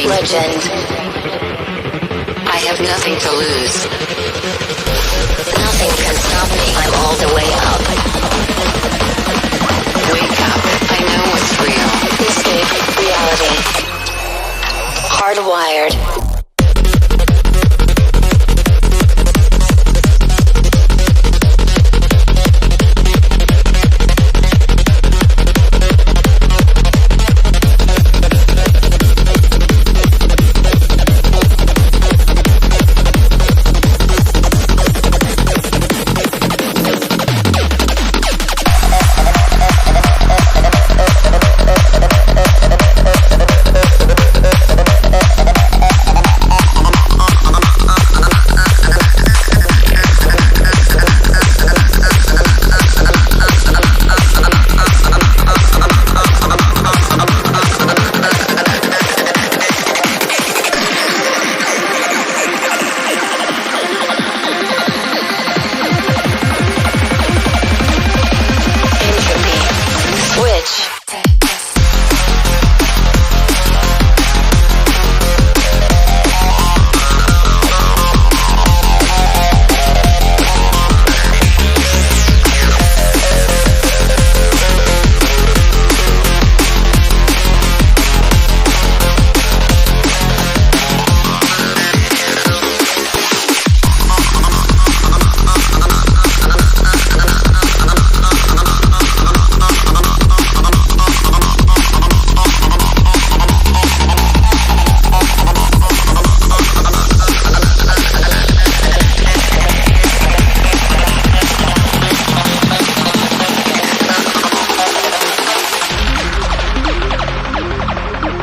Legend. I have nothing to lose. Nothing can stop me. I'm all the way up. Wake up. I know what's real. Escape reality. Hardwired.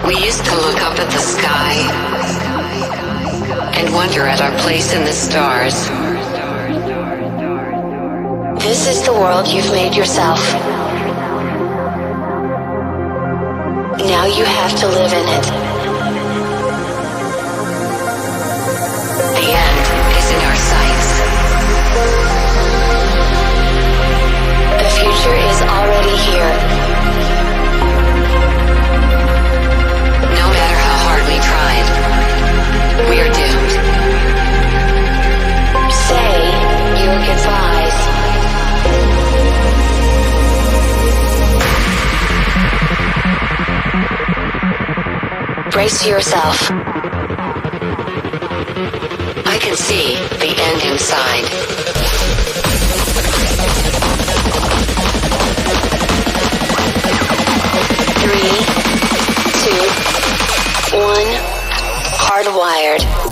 We used to look up at the sky and wonder at our place in the stars. This is the world you've made yourself. Now you have to live in it. The end is in our sights. The future is already here. No matter how hard we tried, we are doomed. Say your goodbyes. Brace yourself. I can see the end inside. 3, 2, 1, hardwired.